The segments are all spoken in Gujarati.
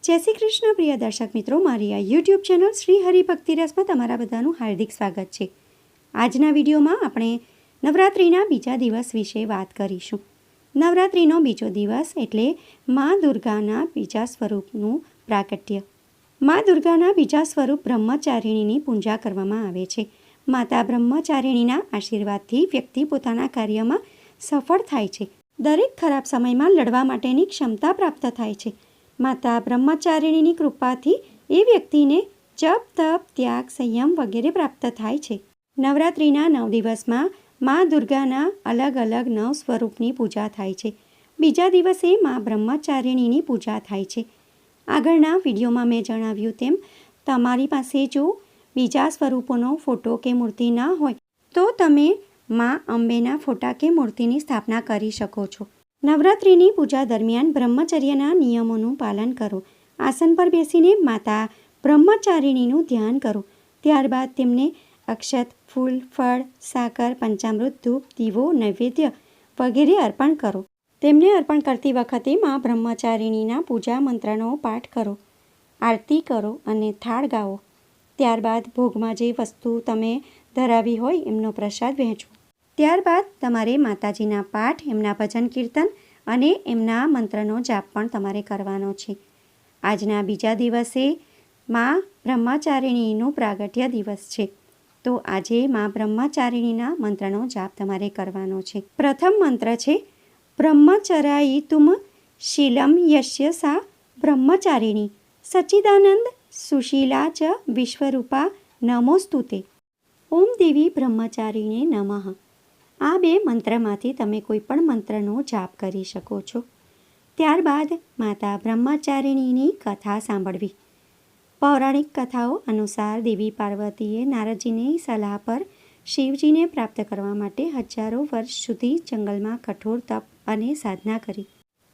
जय श्री कृष्ण प्रिय दर्शक मित्रों, मारी आ यूट्यूब चेनल श्री हरिभक्ति रस में तमारा बधानुं हार्दिक स्वागत है। आजना विडियो में आपणे नवरात्रिना बीजा दिवस विषे बात करीशुं। नवरात्रिनो बीजो दिवस एटले माँ दुर्गाना बीजा स्वरूपनुं प्राकट्य। माँ दुर्गाना बीजा स्वरूप ब्रह्मचारिणीनी पूजा करवामां आवे छे। माता ब्रह्मचारिणीना आशीर्वादथी व्यक्ति पोताना कार्यमां सफળ થાય છે। દરેક ખરાબ સમયમાં લડવા માટેની ક્ષમતા પ્રાપ્ત થાય છે। માતા બ્રહ્મચારિણીની કૃપાથી એ વ્યક્તિને જપ તપ ત્યાગ સંયમ વગેરે પ્રાપ્ત થાય છે। નવરાત્રિના 9 દિવસમાં મા દુર્ગાના અલગ અલગ 9 સ્વરૂપની પૂજા થાય છે। બીજા દિવસે મા બ્રહ્મચારિણીની પૂજા થાય છે। આગળના વિડીયોમાં મેં જણાવ્યું તેમ તમારી પાસે જો બીજા સ્વરૂપોનો ફોટો કે મૂર્તિ ના હોય તો તમે माँ अंबेना फोटा के मूर्तिनी स्थापना करी शको छो। नवरात्रिनी पूजा दरमियान ब्रह्मचर्यना नियमोनुं पालन करो। आसन पर बेसीने माता ब्रह्मचारिणीनुं ध्यान करो। त्यारबाद तेमने अक्षत, फूल, फळ, साकर, पंचामृत, धूप, दीवो, नैवेद्य वगैरे अर्पण करो। तेमने अर्पण करती वखते माँ ब्रह्मचारिणीना पूजा मंत्रनो पाठ करो, आरती करो अने थाळ गाओ। त्यारबाद भोगमां जे वस्तु तमे धरावी होय एमनो प्रसाद वहेंचो। त्यारबाद तमारे माताजीना पाठ, एमना भजन कीर्तन अने एमना मंत्रनो जाप पण तमारे करवानो छे। आजना बीजा दिवसे माँ ब्रह्मचारिणीनुं प्रागट्य दिवस छे, तो आजे माँ ब्रह्मचारिणीना मंत्रनो जाप तमारे करवानो छे। प्रथम मंत्र छे ब्रह्मचरायितुम शीलम यस्य सा ब्रह्मचारिणी सच्चिदानंद सुशीला च विश्वरूपा नमोस्तुते। ओम देवी ब्रह्मचारिणे नमः। आ बे मंत्रमांथी तमे कोईपण मंत्रनो जाप करी शको छो। त्यारबाद माता ब्रह्मचारिणीनी कथा सांभळवी। पौराणिक कथाओ अनुसार देवी पार्वतीए नारदजीनी सलाह पर शिवजीने प्राप्त करवा माटे हजारों वर्ष सुधी जंगलमां कठोर तप अने साधना करी।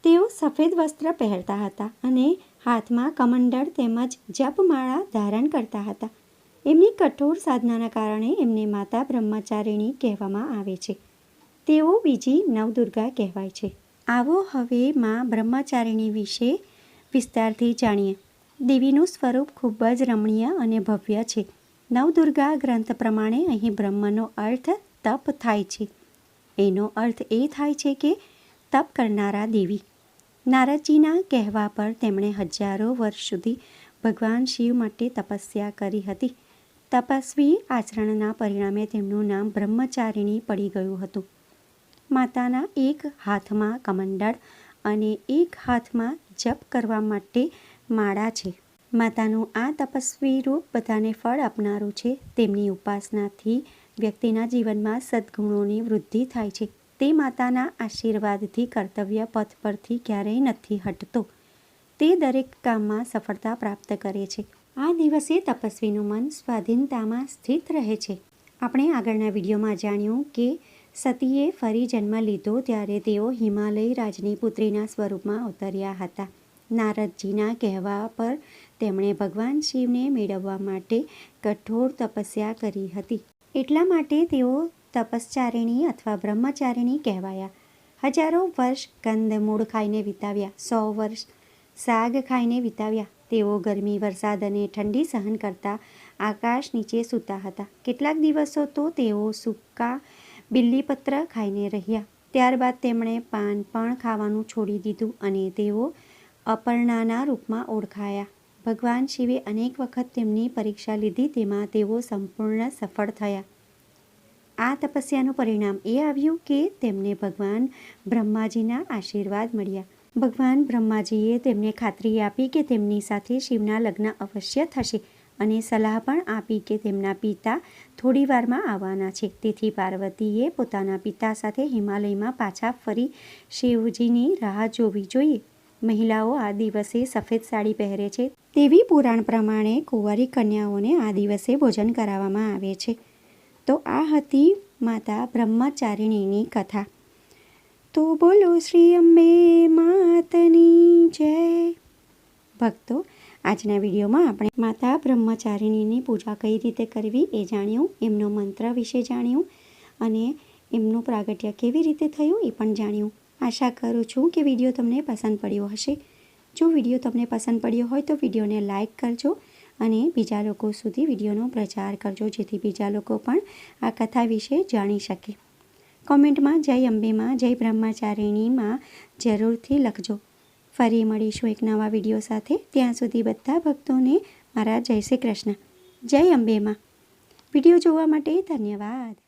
तेओ सफेद वस्त्र पहेरता हता अने हाथमां कमंडल तेमज जपमाळा धारण करता हता। एमनी कठोर साधनाना कारणे एમને માતા બ્રહ્મચારિણી કહેવામાં આવે છે। તેઓ બીજી નવદુર્ગા કહેવાય છે। આવો હવે માં બ્રહ્મચારિણી વિશે વિસ્તારથી જાણીએ। દેવીનું સ્વરૂપ ખૂબ જ રમણીય અને ભવ્ય છે। નવદુર્ગા ગ્રંથ પ્રમાણે અહીં બ્રહ્મનો અર્થ તપ થાય છે। એનો અર્થ એ થાય છે કે તપ કરનારા દેવી। નારદજીના કહેવા પર તેમણે હજારો વર્ષ સુધી ભગવાન શિવ માટે તપસ્યા કરી હતી। તપસ્વી આચરણના પરિણામે તેમનું નામ બ્રહ્મચારિણી પડી ગયું હતું। માતાના એક હાથમાં કમંડળ અને એક હાથમાં જપ કરવા માટે માળા છે। માતાનું આ તપસ્વી રૂપ બધાને ફળ આપનારું છે। તેમની ઉપાસનાથી વ્યક્તિના જીવનમાં સદ્ગુણોની વૃદ્ધિ થાય છે। તે માતાના આશીર્વાદથી કર્તવ્ય પથ પરથી ક્યારેય નથી હટતો। તે દરેક કામમાં સફળતા પ્રાપ્ત કરે છે। આ દિવસે તપસ્વીનું મન સ્વાધીનતામાં સ્થિત રહે છે। આપણે આગળના વિડીયોમાં જાણ્યું કે સતીએ ફરી જન્મ લીધો ત્યારે તેઓ હિમાલય રાજની પુત્રીના સ્વરૂપમાં અવતર્યા હતા। નારદજીના કહેવા પર તેમણે ભગવાન શિવને મેળવવા માટે કઠોર તપસ્યા કરી હતી। એટલા માટે તેઓ તપસ્ચારિણી અથવા બ્રહ્મચારિણી કહેવાયા। હજારો વર્ષ કંદમૂળ ખાઈને વિતાવ્યા, 100 વર્ષ શાક ખાઈને વિતાવ્યા। તેઓ ગરમી, વરસાદ અને ઠંડી સહન કરતા આકાશ નીચે સૂતા હતા। કેટલાક દિવસો તો તેઓ સૂકા બિલ્લીપત્ર ખાઈને રહ્યા। ત્યારબાદ તેમણે પાન પણ ખાવાનું છોડી દીધું અને તેઓ અપર્ણાના રૂપમાં ઓળખાયા। ભગવાન શિવે અનેક વખત તેમની પરીક્ષા લીધી, તેમાં તેઓ સંપૂર્ણ સફળ થયા। આ તપસ્યાનું પરિણામ એ આવ્યું કે તેમને ભગવાન બ્રહ્માજીના આશીર્વાદ મળ્યા। ભગવાન બ્રહ્માજીએ તેમને ખાતરી આપી કે તેમની સાથે શિવના લગ્ન અવશ્ય થશે અને સલાહ પણ આપી કે તેમના પિતા થોડી વારમાં આવવાના છે। તેથી પાર્વતીએ પોતાના પિતા સાથે હિમાલયમાં પાછા ફરી શિવજીની રાહ જોવી જોઈએ। મહિલાઓ આ દિવસે સફેદ સાડી પહેરે છે। દેવી પુરાણ પ્રમાણે કુંવારી કન્યાઓને આ દિવસે ભોજન કરાવવામાં આવે છે। તો આ હતી માતા બ્રહ્મચારિણીની કથા। तो बोलो श्री अंबे मातनी जय। भक्तो, आजना विडियोमां आपणे माता ब्रह्मचारिणीनी पूजा कई रीते करवी ए जाण्युं, एमनो मंत्र विषे जाण्युं अने एमनुं प्रागट्य केवी रीते थयुं ए पण जाण्युं। आशा करूं छुं के विडियो तमने पसंद पड्यो हशे। જો વિડીયો તમને પસંદ પડ્યો હોય તો વિડીયોને લાઇક કરજો અને બીજા લોકો સુધી વિડીયોનો પ્રચાર કરજો, જેથી બીજા લોકો પણ આ કથા વિશે જાણી શકે. કોમેન્ટમાં જય અંબેમાં, જય બ્રહ્મચારિણીમાં જરૂરથી લખજો. ફરી મળીશું એક નવા વિડીયો સાથે. ત્યાં સુધી બધા ભક્તોને મારા જય શ્રી કૃષ્ણ. જય અંબેમાં. વિડીયો જોવા માટે ધન્યવાદ.